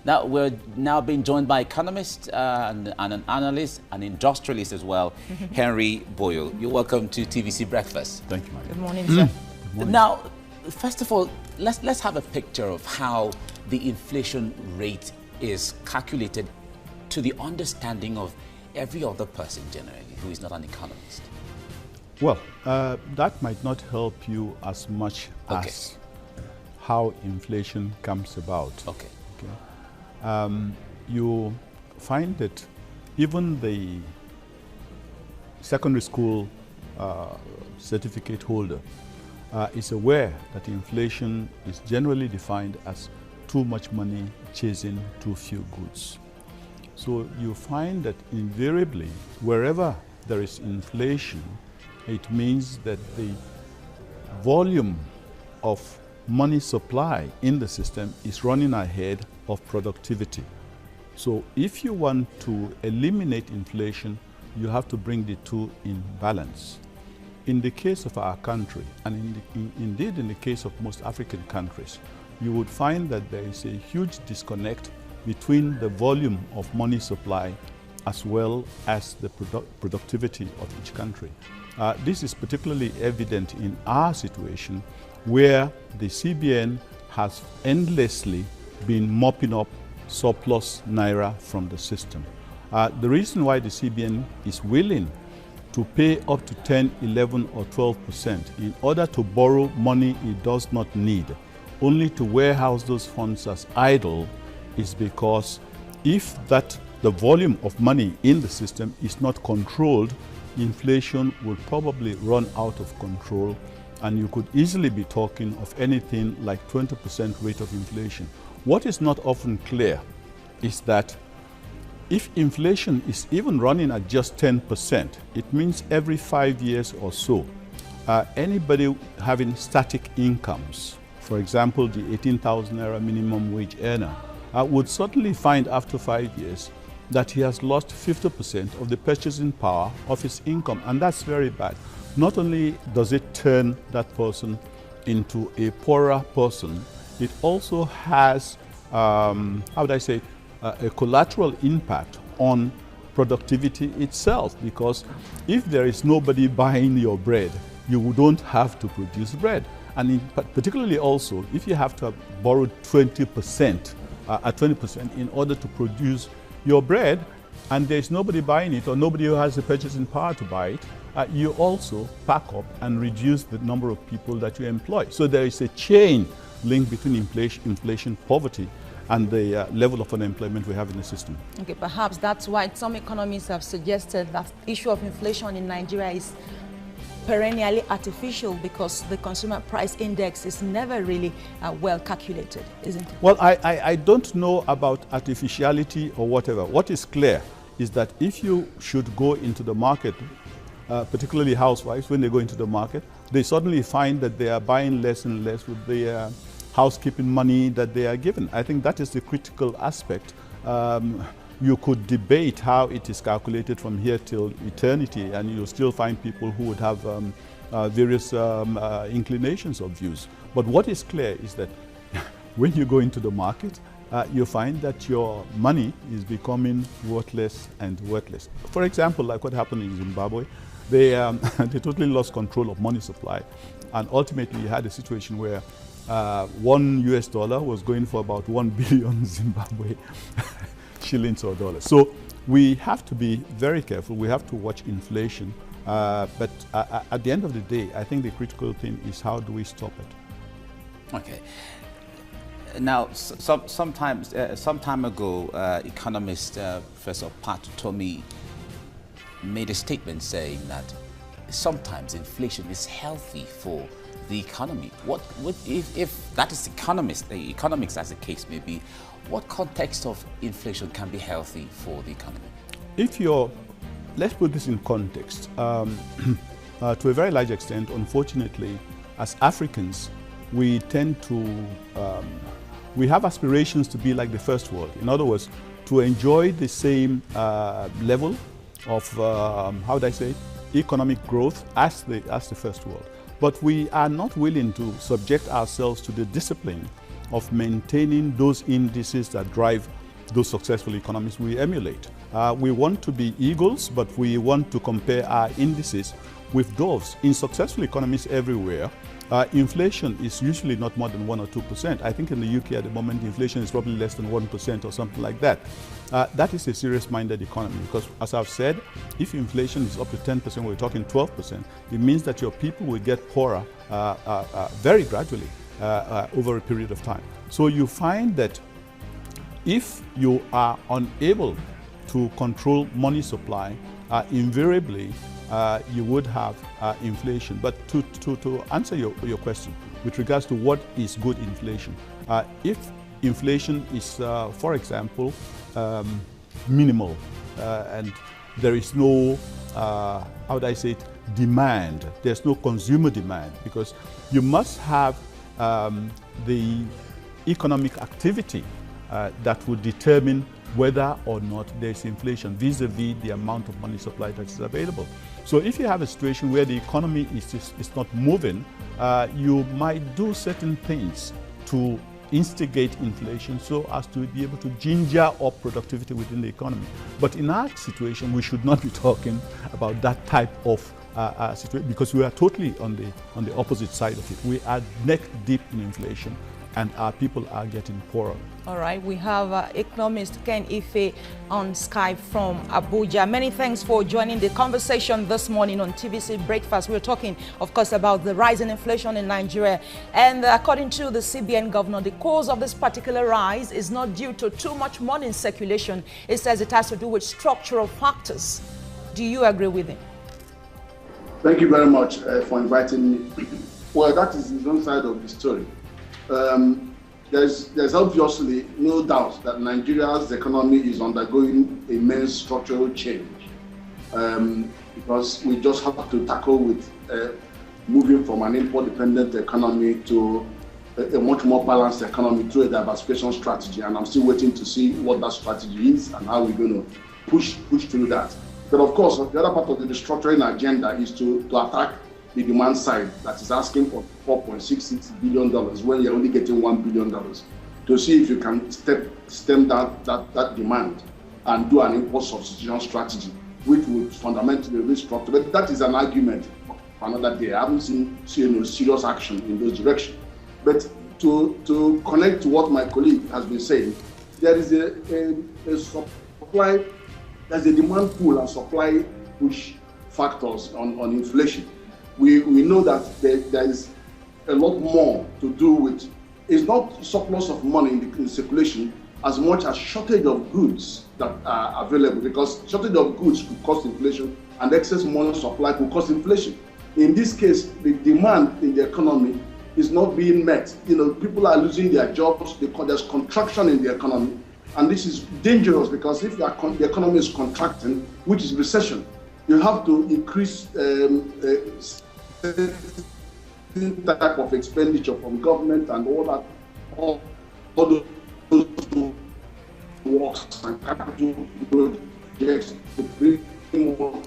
Now, we're now being joined by economists and an analyst, an industrialist as well, Henry Boyo. You're welcome to TVC Breakfast. Thank you, Mike. Good morning, sir. Good morning. Now, first of all, let's have a picture of how the inflation rate is calculated to the understanding of every other person generally who is not an economist. Well, that might not help you as much as how inflation comes about. Okay. You find that even the secondary school certificate holder is aware that inflation is generally defined as too much money chasing too few goods. So you find that invariably, wherever there is inflation, it means that the volume of money supply in the system is running ahead of productivity. So if you want to eliminate inflation, you have to bring the two in balance. In the case of our country, and indeed in the case of most African countries, you would find that there is a huge disconnect between the volume of money supply as well as the productivity of each country. This is particularly evident in our situation, where the CBN has endlessly been mopping up surplus naira from the system. The reason why the CBN is willing to pay up to 10, 11 or 12% in order to borrow money it does not need, only to warehouse those funds as idle, is because if the volume of money in the system is not controlled, inflation will probably run out of control, and you could easily be talking of anything like 20% rate of inflation. What is not often clear is that if inflation is even running at just 10%, it means every 5 years or so, anybody having static incomes, for example, the 18,000 naira minimum wage earner, would suddenly find after 5 years that he has lost 50% of the purchasing power of his income, and that's very bad. Not only does it turn that person into a poorer person, it also has, a collateral impact on productivity itself, because if there is nobody buying your bread, you don't have to produce bread. And particularly also, if you have to have borrowed 20%, at 20% in order to produce your bread, and there's nobody buying it or nobody who has the purchasing power to buy it, you also pack up and reduce the number of people that you employ. So there is a chain link between inflation, poverty, and the level of unemployment we have in the system. Okay, perhaps that's why some economists have suggested that the issue of inflation in Nigeria is perennially artificial, because the consumer price index is never really well calculated, isn't it? Well, I don't know about artificiality or whatever. What is clear is that if you should go into the market, particularly housewives, when they go into the market, they suddenly find that they are buying less and less with the housekeeping money that they are given. I think that is the critical aspect. You could debate how it is calculated from here till eternity, and you'll still find people who would have various inclinations or views. But what is clear is that when you go into the market, you find that your money is becoming worthless and worthless. For example, like what happened in Zimbabwe, they totally lost control of money supply, and ultimately you had a situation where $1 was going for about 1 billion Zimbabwe shillings or dollars. So we have to be very careful. We have to watch inflation. But at the end of the day, I think the critical thing is how do we stop it? Okay. Now, some time ago, economist Professor Pat Tomi made a statement saying that sometimes inflation is healthy for the economy. If that is economics as the case may be, what context of inflation can be healthy for the economy? Let's put this in context. To a very large extent, unfortunately, as Africans, we tend to, we have aspirations to be like the first world. In other words, to enjoy the same level of, economic growth as the first world. But we are not willing to subject ourselves to the discipline of maintaining those indices that drive those successful economies we emulate. We want to be eagles, but we want to compare our indices with doves. In successful economies everywhere, inflation is usually not more than 1 or 2%. I think in the UK at the moment, inflation is probably less than 1% or something like that. That is a serious-minded economy because, as I've said, if inflation is up to 10%, we're talking 12%, it means that your people will get poorer very gradually over a period of time. So you find that if you are unable to control money supply, invariably you would have inflation. But to answer your question with regards to what is good inflation, if inflation is, for example, minimal and there is no, how would I say it, demand, there's no consumer demand, because you must have the economic activity that would determine whether or not there's inflation vis-a-vis the amount of money supply that is available. So if you have a situation where the economy is not moving, you might do certain things to instigate inflation so as to be able to ginger up productivity within the economy. But in our situation, we should not be talking about that type of situation, because we are totally on the opposite side of it. We are neck deep in inflation, and our people are getting poorer. All right, we have economist Ken Ife on Skype from Abuja. Many thanks for joining the conversation this morning on TVC Breakfast. We're talking, of course, about the rise in inflation in Nigeria. And according to the CBN governor, the cause of this particular rise is not due to too much money in circulation. It says it has to do with structural factors. Do you agree with him? Thank you very much for inviting me. Well, that is one side of the story. There's obviously no doubt that Nigeria's economy is undergoing immense structural change, because we just have to tackle with moving from an import-dependent economy to a much more balanced economy through a diversification strategy. And I'm still waiting to see what that strategy is and how we're going to push through that. But of course, the other part of the restructuring agenda is to attack the demand side that is asking for $4.66 billion when you're only getting $1 billion, to see if you can stem that demand and do an import substitution strategy, which would fundamentally restructure. But that is an argument for another day. I haven't seen serious action in those directions. But to connect to what my colleague has been saying, there is a supply, there's a demand pull and supply push factors on inflation. We know that there is a lot more to do with, it's not surplus of money in circulation as much as shortage of goods that are available, because shortage of goods could cause inflation and excess money supply could cause inflation. In this case, the demand in the economy is not being met. People are losing their jobs because there's contraction in the economy. And this is dangerous, because if the economy is contracting, which is recession, you have to increase type of expenditure from government and all those works and capital projects to bring more.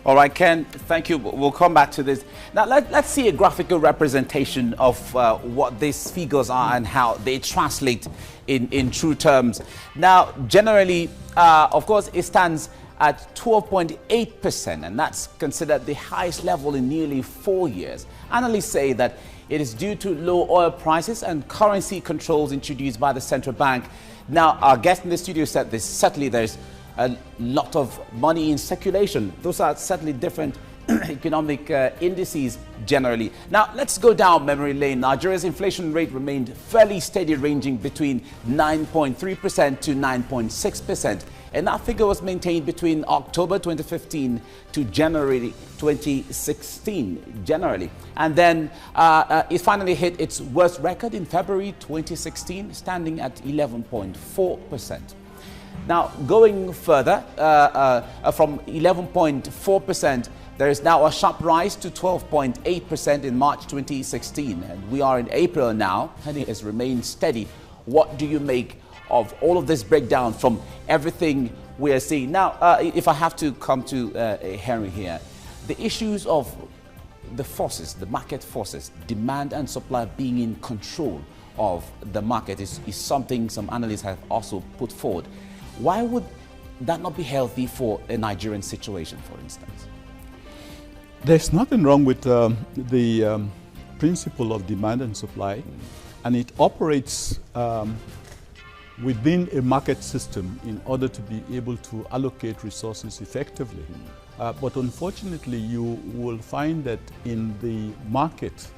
All right, Ken, thank you. We'll come back to this. Now, let's see a graphical representation of what these figures are and how they translate in true terms. Now, generally, of course, it stands at 12.8%, and that's considered the highest level in nearly 4 years. Analysts say that it is due to low oil prices and currency controls introduced by the central bank. Now, our guest in the studio said this, certainly there's a lot of money in circulation. Those are certainly different economic indices generally. Now, let's go down memory lane. Nigeria's inflation rate remained fairly steady, ranging between 9.3% to 9.6%. And that figure was maintained between October 2015 to January 2016, generally. And then it finally hit its worst record in February 2016, standing at 11.4%. Now, going further, from 11.4%, there is now a sharp rise to 12.8% in March 2016. And we are in April now, and it has remained steady. What do you make of all of this breakdown from everything we are seeing? Now, if I have to come to Henry here, the issues of the forces, the market forces, demand and supply being in control of the market is something some analysts have also put forward. Why would that not be healthy for a Nigerian situation, for instance? There's nothing wrong with the principle of demand and supply, and it operates within a market system in order to be able to allocate resources effectively. But unfortunately, you will find that in the market,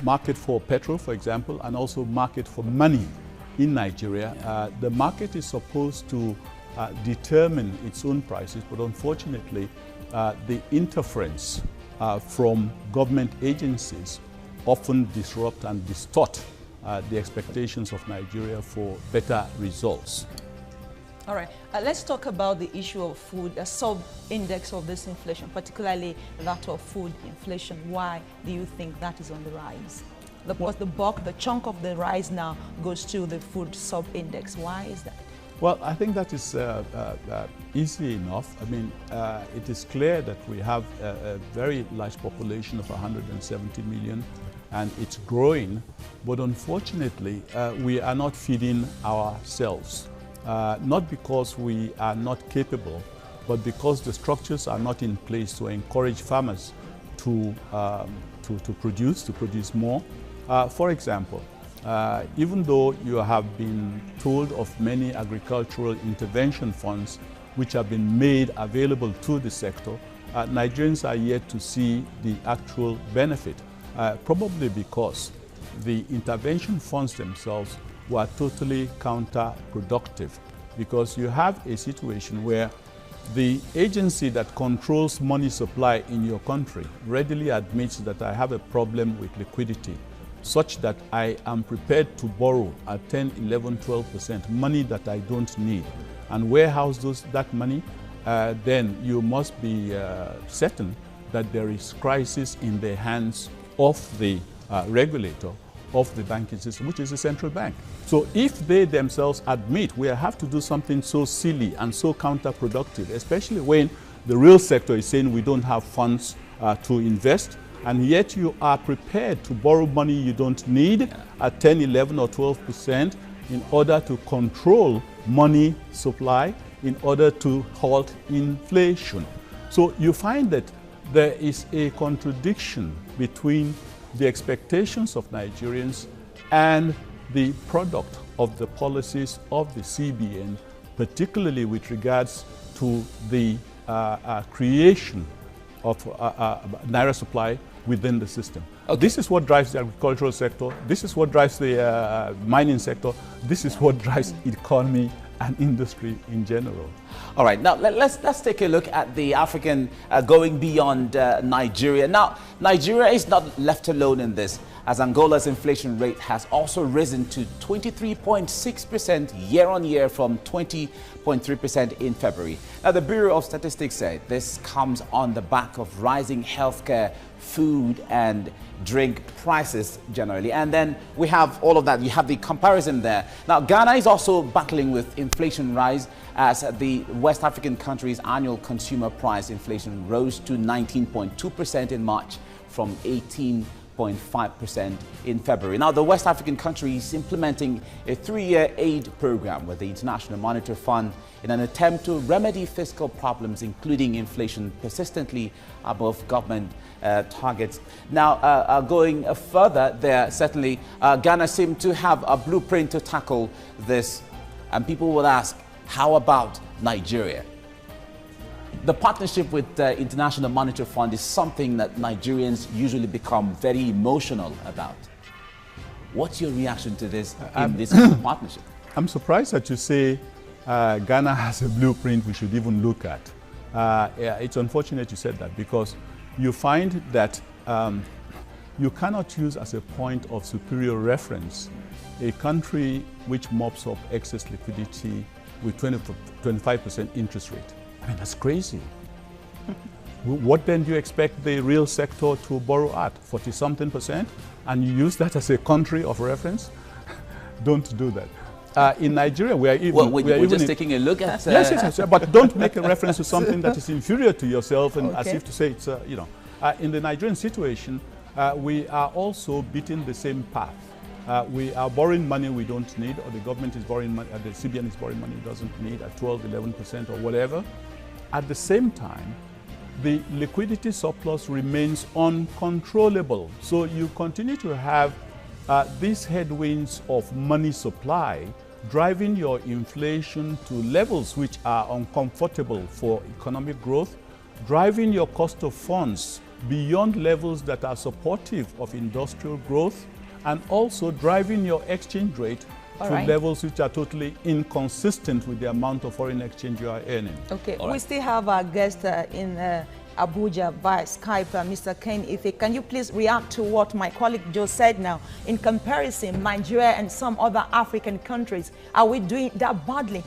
market for petrol, for example, and also market for money in Nigeria, the market is supposed to determine its own prices, but unfortunately, the interference from government agencies often disrupt and distort the expectations of Nigeria for better results. All right, let's talk about the issue of food, a sub-index of this inflation, particularly that of food inflation. Why do you think that is on the rise? Because the bulk, the chunk of the rise now goes to the food sub-index. Why is that? Well, I think that is easy enough. I mean, it is clear that we have a very large population of 170 million, and it's growing. But unfortunately, we are not feeding ourselves. Not because we are not capable, but because the structures are not in place to encourage farmers to produce more. For example, even though you have been told of many agricultural intervention funds which have been made available to the sector, Nigerians are yet to see the actual benefit, probably because the intervention funds themselves were totally counterproductive, because you have a situation where the agency that controls money supply in your country readily admits that I have a problem with liquidity, such that I am prepared to borrow at 10, 11, 12% money that I don't need and warehouse that money, then you must be certain that there is crisis in the hands of the regulator of the banking system, which is the central bank. So if they themselves admit we have to do something so silly and so counterproductive, especially when the real sector is saying we don't have funds to invest, and yet you are prepared to borrow money you don't need at 10, 11 or 12% in order to control money supply, in order to halt inflation. So you find that there is a contradiction between the expectations of Nigerians and the product of the policies of the CBN, particularly with regards to the creation of Naira supply within the system. Okay. This is what drives the agricultural sector, this is what drives the mining sector, this is what drives economy and industry in general. All right, now let's take a look at the African going beyond Nigeria. Now, Nigeria is not left alone in this, as Angola's inflation rate has also risen to 23.6% year-on-year from 20.3% in February. Now, the Bureau of Statistics said this comes on the back of rising healthcare, food and drink prices generally. And then we have all of that. You have the comparison there. Now, Ghana is also battling with inflation rise, as the West African country's annual consumer price inflation rose to 19.2% in March from 18.5% in February. Now, the West African country is implementing a 3-year aid program with the International Monetary Fund in an attempt to remedy fiscal problems, including inflation persistently above government targets. Now, going further there, certainly Ghana seemed to have a blueprint to tackle this, and people will ask, how about Nigeria? The partnership with the International Monetary Fund is something that Nigerians usually become very emotional about. What's your reaction to this in this kind of partnership? I'm surprised that you say Ghana has a blueprint we should even look at. Yeah, it's unfortunate you said that, because you find that you cannot use as a point of superior reference a country which mops up excess liquidity with 25% interest rate. I mean, that's crazy. What then do you expect the real sector to borrow at? 40-something%? And you use that as a country of reference? Don't do that. In Nigeria, we are even... Well, we're just taking a look at... Yes, but don't make a reference to something that is inferior to yourself, and as if to say it's, you know. In the Nigerian situation, we are also beating the same path. We are borrowing money we don't need, or the government is borrowing money, the CBN is borrowing money it doesn't need at 12, 11% or whatever. At the same time, the liquidity surplus remains uncontrollable. So you continue to have these headwinds of money supply driving your inflation to levels which are uncomfortable for economic growth, driving your cost of funds beyond levels that are supportive of industrial growth, and also driving your exchange rate to levels which are totally inconsistent with the amount of foreign exchange you are earning. Okay, we still have our guest in Abuja via Skype, Mr. Ken Ife. Can you please react to what my colleague Joe said now? In comparison, Nigeria and some other African countries, are we doing that badly